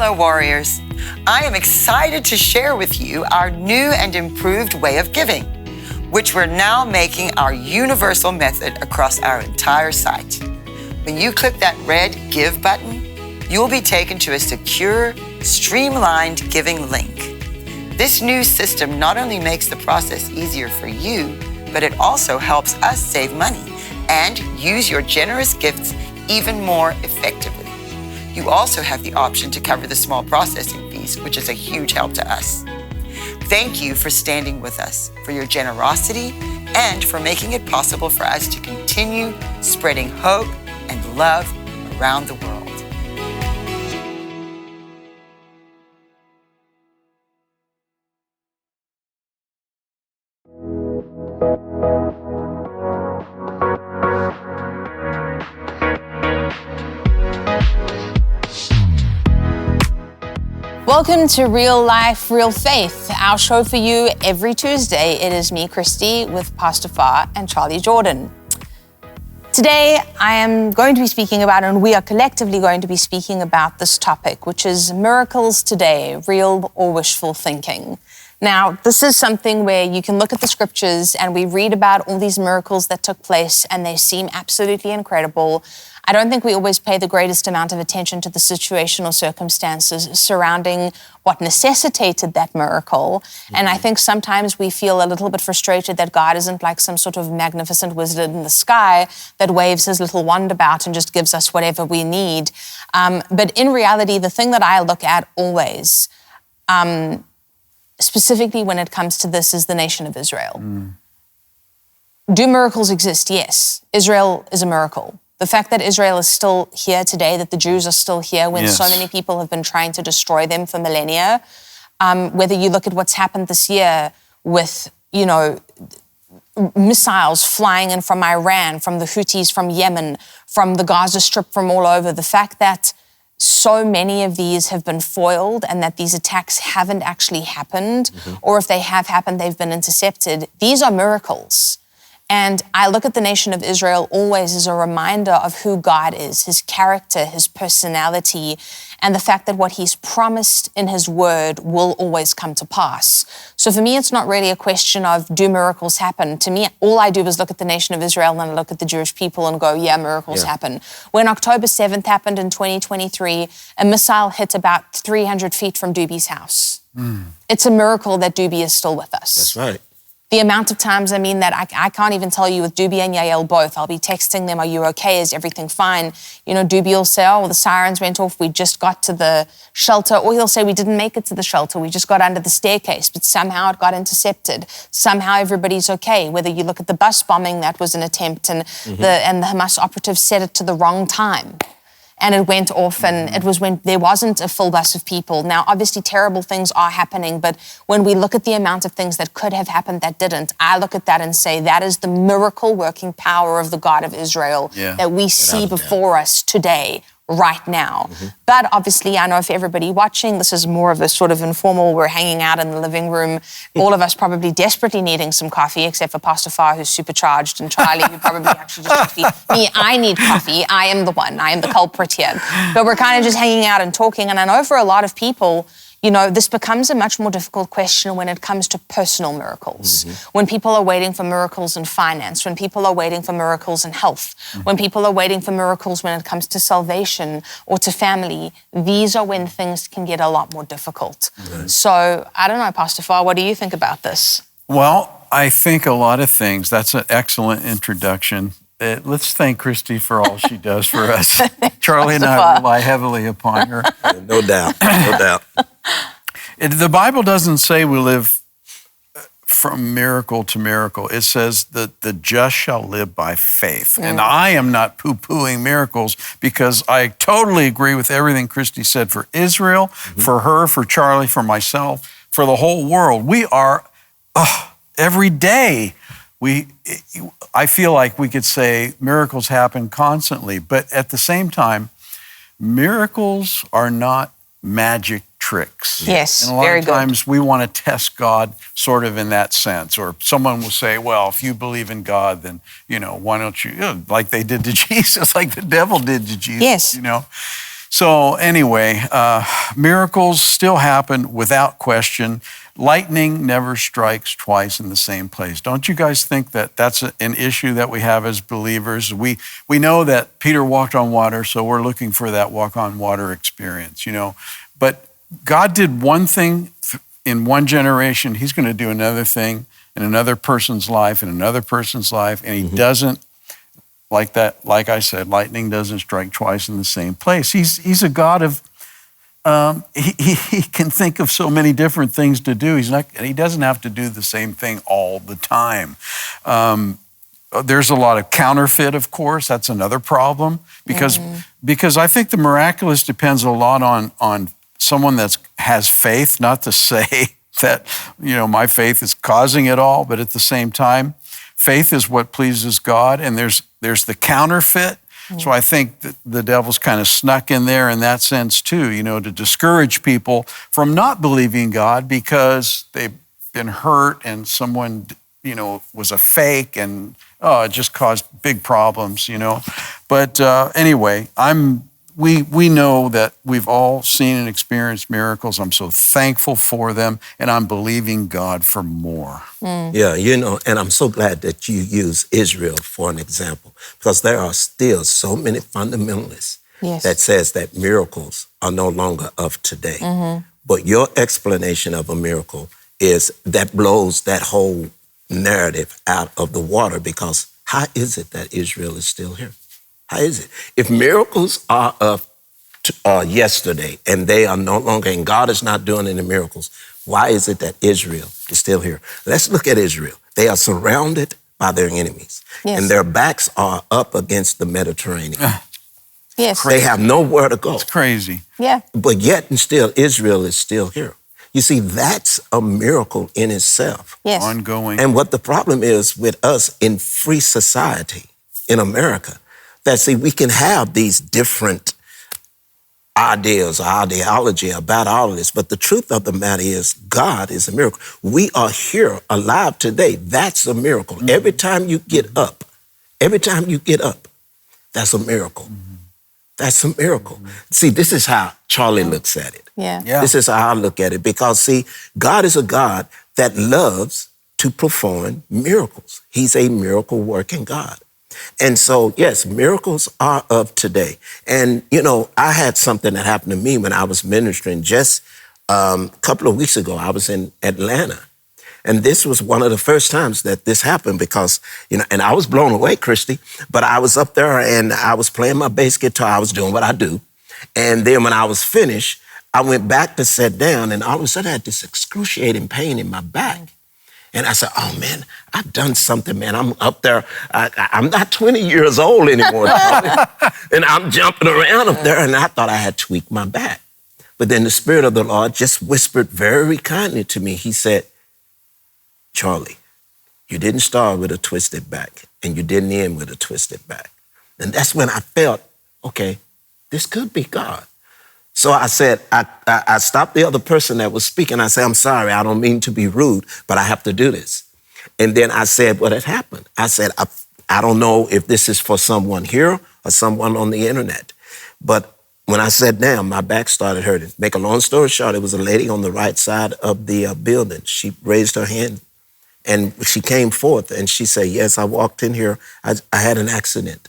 Hello, warriors. I am excited to share with you our new and improved way of giving, which we're now making our universal method across our entire site. When you click that red Give button, you'll be taken to a secure, streamlined giving link. This new system not only makes the process easier for you, but it also helps us save money and use your generous gifts even more effectively. You also have the option to cover the small processing fees, which is a huge help to us. Thank you for standing with us, for your generosity, and for making it possible for us to continue spreading hope and love around the world. Welcome to Real Life, Real Faith, our show for you every Tuesday. It is me, Christy, with Pastor Farr and Charlie Jordan. Today, I am going to be speaking about, and we are collectively going to be speaking about this topic, which is miracles today, real or wishful thinking. Now, this is something where you can look at the scriptures and we read about all these miracles that took place and they seem absolutely incredible. I don't think we always pay the greatest amount of attention to the situation or circumstances surrounding what necessitated that miracle. And I think sometimes we feel a little bit frustrated that God isn't like some sort of magnificent wizard in the sky that waves his little wand about and just gives us whatever we need. But in reality, the thing that I look at always, specifically when it comes to this, is the nation of Israel. Do miracles exist? Yes. Israel is a miracle. The fact that Israel is still here today, that the Jews are still here when so many people have been trying to destroy them for millennia, whether you look at what's happened this year with, missiles flying in from Iran, from the Houthis, from Yemen, from the Gaza Strip, from all over, the fact that so many of these have been foiled and that these attacks haven't actually happened, or if they have happened, they've been intercepted. These are miracles. And I look at the nation of Israel always as a reminder of who God is, his character, his personality, and the fact that what he's promised in his word will always come to pass. So for me, it's not really a question of, do miracles happen? To me, all I do is look at the nation of Israel and I look at the Jewish people and go, yeah, miracles happen. When October 7th happened in 2023, a missile hit about 300 feet from Doobie's house. It's a miracle that Doobie is still with us. That's right. The amount of times, that I can't even tell you with Doobie and Yael both. I'll be texting them, are you okay? Is everything fine? Doobie will say, oh, well, the sirens went off. We just got to the shelter. Or he'll say, we didn't make it to the shelter. We just got under the staircase, but somehow it got intercepted. Somehow everybody's okay. Whether you look at the bus bombing, that was an attempt, and the Hamas operatives set it to the wrong time. And it went off, and it was when there wasn't a full bus of people. Now, obviously, terrible things are happening, but when we look at the amount of things that could have happened that didn't, I look at that and say that is the miracle-working power of the God of Israel that we see before us today, right now. But obviously, I know for everybody watching, this is more of a sort of informal, we're hanging out in the living room, all of us probably desperately needing some coffee, except for Pastor Farr, who's supercharged, and Charlie, who probably actually just me, I need coffee. I am the one. I am the culprit here. But we're kind of just hanging out and talking. And I know for a lot of people, this becomes a much more difficult question when it comes to personal miracles. When people are waiting for miracles in finance, when people are waiting for miracles in health, when people are waiting for miracles when it comes to salvation or to family, these are when things can get a lot more difficult. So, I don't know, Pastor Farr, what do you think about this? Well, I think a lot of things. That's an excellent introduction. Let's thank Christy for all she does for us. Charlie and I rely heavily upon her. No doubt, no doubt. The Bible doesn't say we live from miracle to miracle. It says that the just shall live by faith. And I am not poo-pooing miracles because I totally agree with everything Christy said for Israel, for her, for Charlie, for myself, for the whole world. We are, every day, I feel like we could say miracles happen constantly, but at the same time, miracles are not magic tricks. Yes, and a lot of times we want to test God sort of in that sense. Or someone will say, well, if you believe in God, then, why don't you, like they did to Jesus, like the devil did to Jesus, So anyway, miracles still happen without question. Lightning never strikes twice in the same place. Don't you guys think that that's an issue that we have as believers? We know that Peter walked on water, so we're looking for that walk on water experience, you know. But God did one thing in one generation. He's going to do another thing in another person's life, in another person's life, and he doesn't, like that, like I said, lightning doesn't strike twice in the same place. He's a God of, he can think of so many different things to do. He doesn't have to do the same thing all the time. There's a lot of counterfeit, of course. That's another problem because I think the miraculous depends a lot on someone that has faith, not to say that, you know, my faith is causing it all, but at the same time, faith is what pleases God, and there's the counterfeit. So I think that the devil's kind of snuck in there in that sense too, you know, to discourage people from not believing God because they've been hurt and someone, you know, was a fake and it just caused big problems, you know. But anyway, we know that we've all seen and experienced miracles. I'm so thankful for them, and I'm believing God for more. Yeah, you know, and I'm so glad that you use Israel for an example, because there are still so many fundamentalists that says that miracles are no longer of today. But your explanation of a miracle is that blows that whole narrative out of the water, because how is it that Israel is still here? How is it? If miracles are of yesterday and they are no longer, and God is not doing any miracles, why is it that Israel is still here? Let's look at Israel. They are surrounded by their enemies, and their backs are up against the Mediterranean. They have nowhere to go. It's crazy. Yeah. But yet and still, Israel is still here. You see, that's a miracle in itself. Yes. Ongoing. And what the problem is with us in free society in America, that, see, we can have these different ideas or ideology about all of this, but the truth of the matter is God is a miracle. We are here alive today. That's a miracle. Every time you get up, that's a miracle. That's a miracle. See, this is how Charlie looks at it. This is how I look at it, because, see, God is a God that loves to perform miracles. He's a miracle-working God. And so, yes, miracles are of today. And, you know, I had something that happened to me when I was ministering just a couple of weeks ago. I was in Atlanta. And this was one of the first times that this happened, because, you know, and I was blown away, Christy, but I was up there and I was playing my bass guitar. I was doing what I do. And then when I was finished, I went back to sit down, and all of a sudden I had this excruciating pain in my back. And I said, oh, man, I've done something, man. I'm up there. I'm not 20 years old anymore. And I'm jumping around up there, and I thought I had tweaked my back. But then the Spirit of the Lord just whispered very kindly to me. He said, Charlie, you didn't start with a twisted back, and you didn't end with a twisted back. And that's when I felt, okay, this could be God. So I said, I stopped the other person that was speaking. I said, I'm sorry, I don't mean to be rude, but I have to do this. And then I said what had happened. I said, I don't know if this is for someone here or someone on the internet. But when I sat down, my back started hurting. Make a long story short, it was a lady on the right side of the building. She raised her hand, and she came forth, and she said, yes, I walked in here. I had an accident.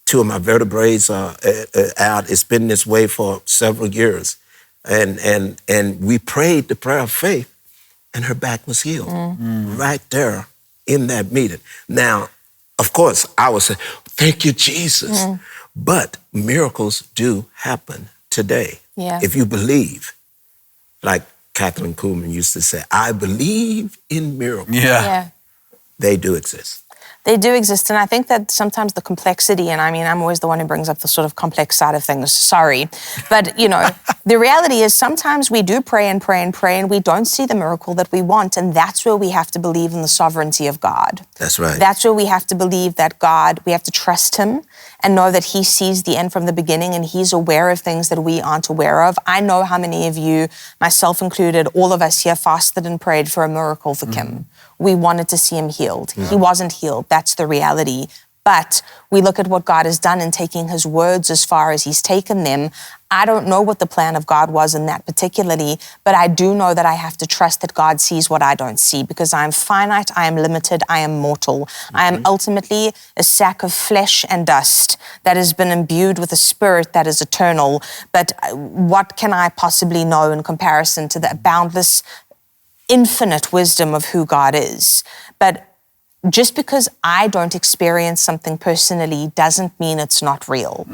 Two of my vertebrae out. It's been this way for several years. And we prayed the prayer of faith, and her back was healed right there in that meeting. Now, of course, I would say, thank you, Jesus. But miracles do happen today. If you believe, like Catherine Kuhlman used to say, I believe in miracles. They do exist. They do exist, and I think that sometimes the complexity, and I mean, I'm always the one who brings up the sort of complex side of things, sorry. But, you know, the reality is sometimes we do pray and pray and pray, and we don't see the miracle that we want, and that's where we have to believe in the sovereignty of God. That's right. That's where we have to believe that God, we have to trust him and know that he sees the end from the beginning, and he's aware of things that we aren't aware of. I know how many of you, myself included, all of us here fasted and prayed for a miracle for Kim. We wanted to see him healed. He wasn't healed. That's the reality. But we look at what God has done in taking his words as far as he's taken them. I don't know what the plan of God was in that particularly, but I do know that I have to trust that God sees what I don't see, because I am finite, I am limited, I am mortal. I am ultimately a sack of flesh and dust that has been imbued with a spirit that is eternal. But what can I possibly know in comparison to the boundless, infinite wisdom of who God is? But just because I don't experience something personally doesn't mean it's not real.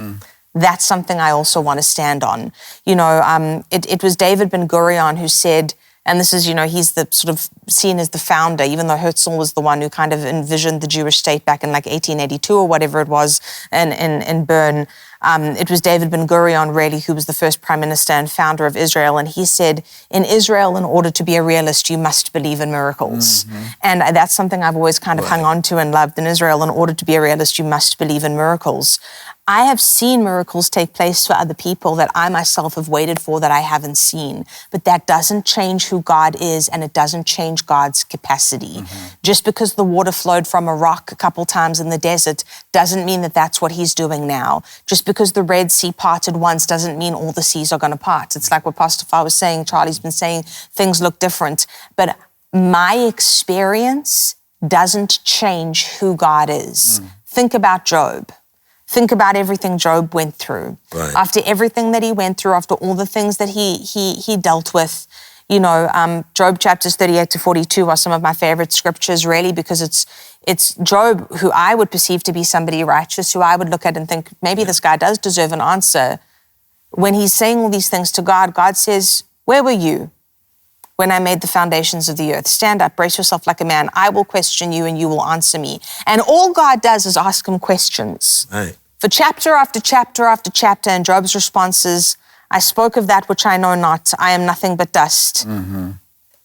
That's something I also want to stand on. It was David Ben-Gurion who said, and this is, he's the sort of seen as the founder, even though Herzl was the one who kind of envisioned the Jewish state back in like 1882 or whatever it was in Bern. It was David Ben-Gurion, really, who was the first prime minister and founder of Israel. And he said, in Israel, in order to be a realist, you must believe in miracles. And that's something I've always kind of hung on to and loved. In Israel, in order to be a realist, you must believe in miracles. I have seen miracles take place for other people that I myself have waited for that I haven't seen. But that doesn't change who God is, and it doesn't change God's capacity. Just because the water flowed from a rock a couple times in the desert doesn't mean that that's what he's doing now. Just because the Red Sea parted once doesn't mean all the seas are going to part. It's like what Pastor Farr was saying, Charlie's been saying, things look different. But my experience doesn't change who God is. Think about Job. Think about everything Job went through. Right. After everything that he went through, after all the things that he dealt with, Job chapters 38 to 42 are some of my favorite scriptures, really, because it's Job, who I would perceive to be somebody righteous, who I would look at and think, maybe this guy does deserve an answer. When he's saying all these things to God, God says, where were you when I made the foundations of the earth? Stand up, brace yourself like a man. I will question you and you will answer me. And all God does is ask him questions. Right. For chapter after chapter after chapter, and Job's response is, I spoke of that which I know not. I am nothing but dust.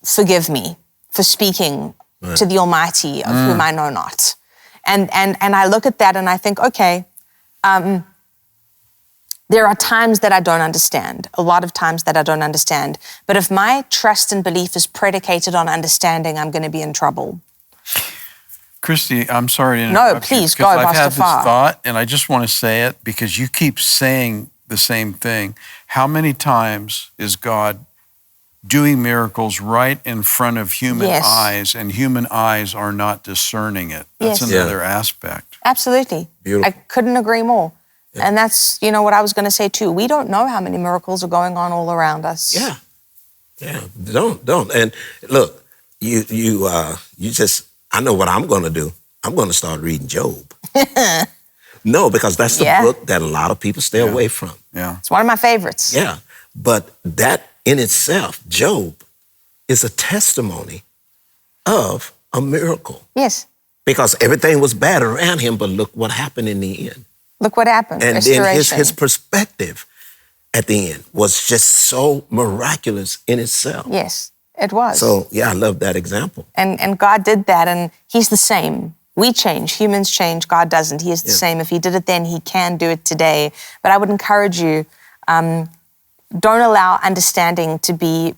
Forgive me for speaking to the Almighty of whom I know not. And I look at that and I think, okay, there are times that I don't understand, a lot of times that I don't understand. But if my trust and belief is predicated on understanding, I'm going to be in trouble. Christy, I'm sorry to interrupt. No, please, you, go, I've Pastor had this Farr. thought, and I just want to say it because you keep saying the same thing. How many times is God doing miracles right in front of human eyes, and human eyes are not discerning it? That's another aspect. Absolutely. Beautiful. I couldn't agree more. Yeah. And that's, what I was going to say too. We don't know how many miracles are going on all around us. Yeah. Don't. And look, you just, I know what I'm going to do. I'm going to start reading Job. No, because that's the book that a lot of people stay away from. Yeah. It's one of my favorites. Yeah. But that in itself, Job, is a testimony of a miracle. Yes. Because everything was bad around him, but look what happened in the end. Look what happened. And then his perspective at the end was just so miraculous in itself. Yes, it was. So, I love that example. And God did that, and he's the same. We change, humans change, God doesn't. He is the same. If he did it then, he can do it today. But I would encourage you, don't allow understanding to be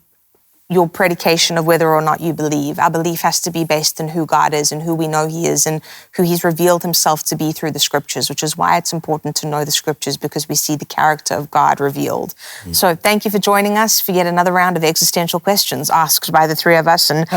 your predication of whether or not you believe. Our belief has to be based on who God is and who we know he is and who he's revealed himself to be through the scriptures, which is why it's important to know the scriptures, because we see the character of God revealed. So thank you for joining us for yet another round of existential questions asked by the three of us and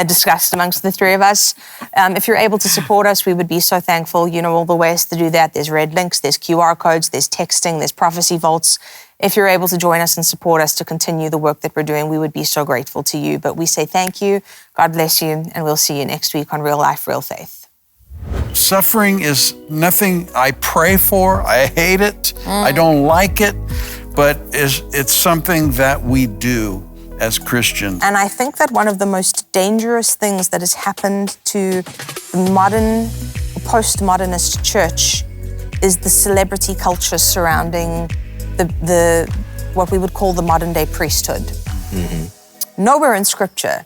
discussed amongst the three of us. If you're able to support us, we would be so thankful. You know all the ways to do that. There's red links, there's QR codes, there's texting, there's prophecy vaults. If you're able to join us and support us to continue the work that we're doing, we would be so grateful to you. But we say thank you, God bless you, and we'll see you next week on Real Life, Real Faith. Suffering is nothing I pray for. I hate it. I don't like it, but it's something that we do as Christians. And I think that one of the most dangerous things that has happened to the modern, postmodernist church is the celebrity culture surrounding the what we would call the modern day priesthood. Nowhere in scripture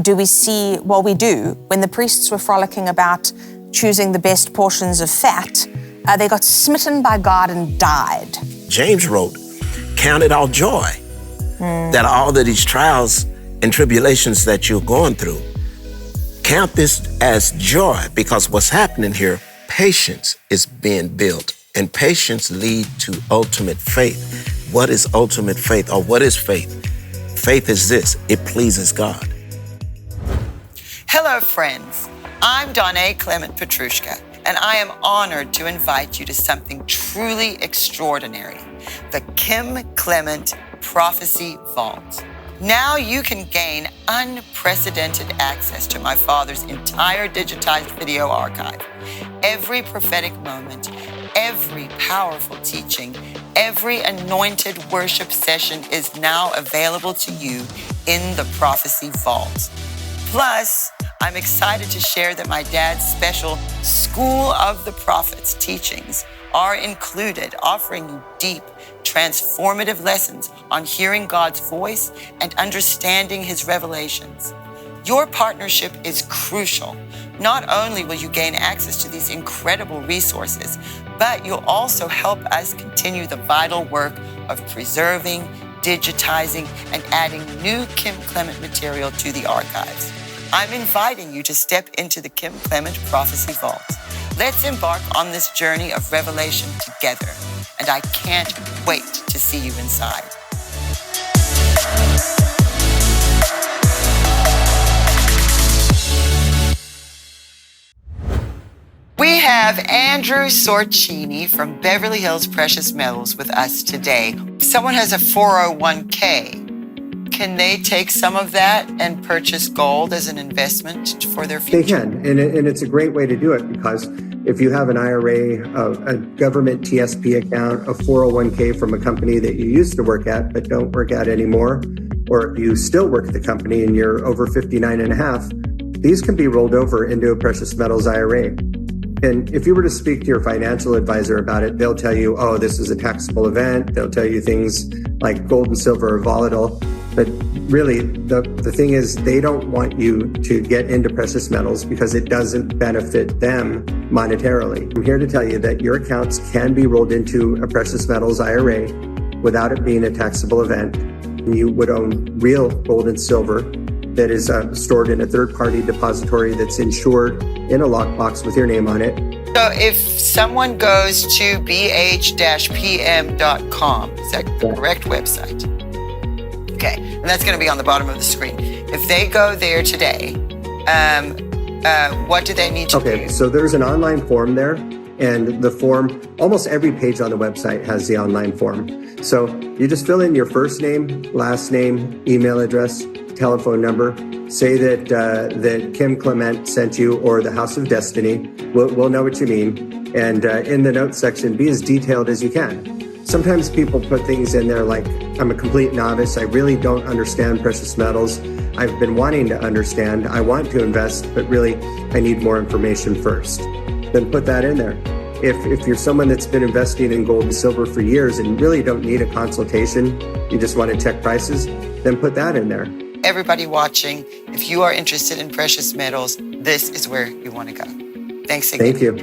do we see, well, we do, when the priests were frolicking about choosing the best portions of fat, they got smitten by God and died. James wrote, count it all joy, that all of these trials and tribulations that you're going through, count this as joy, because what's happening here, patience is being built, and patience lead to ultimate faith. What is ultimate faith, or what is faith? Faith is this: it pleases God. Hello, friends. I'm Donna Clement Petrushka, and I am honored to invite you to something truly extraordinary, the Kim Clement Prophecy Vault. Now you can gain unprecedented access to my father's entire digitized video archive. Every prophetic moment, every powerful teaching, every anointed worship session is now available to you in the Prophecy Vault. Plus, I'm excited to share that my dad's special School of the Prophets teachings are included, offering you deep, transformative lessons on hearing God's voice and understanding his revelations. Your partnership is crucial. Not only will you gain access to these incredible resources, but you'll also help us continue the vital work of preserving, digitizing, and adding new Kim Clement material to the archives. I'm inviting you to step into the Kim Clement Prophecy Vault. Let's embark on this journey of revelation together, and I can't wait to see you inside. We have Andrew Sorcini from Beverly Hills Precious Metals with us today. If someone has a 401k, can they take some of that and purchase gold as an investment for their future? They can, and it's a great way to do it, because if you have an IRA, a government TSP account, a 401k from a company that you used to work at but don't work at anymore, or if you still work at the company and you're over 59 and a half, these can be rolled over into a precious metals IRA. And if you were to speak to your financial advisor about it, they'll tell you, oh, this is a taxable event. They'll tell you things like gold and silver are volatile. But really, the thing is, they don't want you to get into precious metals because it doesn't benefit them monetarily. I'm here to tell you that your accounts can be rolled into a precious metals IRA without it being a taxable event. You would own real gold and silver that is stored in a third-party depository that's insured in a lockbox with your name on it. So if someone goes to bh-pm.com, is that the correct website? Okay, and that's going to be on the bottom of the screen. If they go there today, what do they need to do? Okay, so there's an online form there, and the form, almost every page on the website has the online form. So you just fill in your first name, last name, email address, telephone number, say that Kim Clement sent you, or the House of Destiny. We'll know what you mean. And in the notes section, be as detailed as you can. Sometimes people put things in there like, I'm a complete novice. I really don't understand precious metals. I've been wanting to understand. I want to invest, but really I need more information first. Then put that in there. If you're someone that's been investing in gold and silver for years and really don't need a consultation, you just want to check prices, then put that in there. Everybody watching, if you are interested in precious metals, this is where you want to go. Thanks again. Thank you.